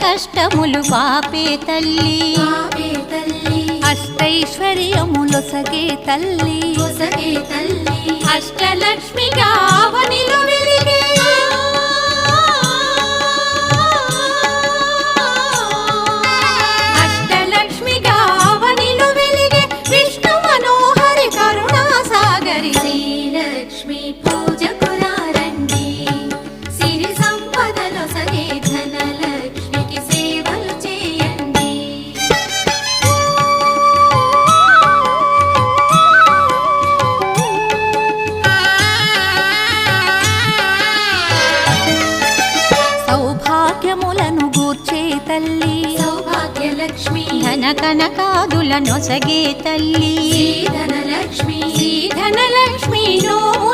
కష్టములు పాపే తల్లి అష్టైశ్వర్యములొసగే తల్లి అష్టలక్ష్మిగా అవనిలో వెలిగే అష్టలక్ష్మిగా అవనిలో వెలిగే విష్ణు మనోహరి కరుణా సాగరి శ్రీలక్ష్మి పూజకు రండి సిరి సంపదలో సగే ధనలక్ష్మికి సేవలు చేయండి సౌభాగ్యములను గూర్చే తల్లి సౌభాగ్యలక్ష్మి ధన కనకాదుల నొసగే తల్లి ధనలక్ష్మి ధనలక్ష్మి నోము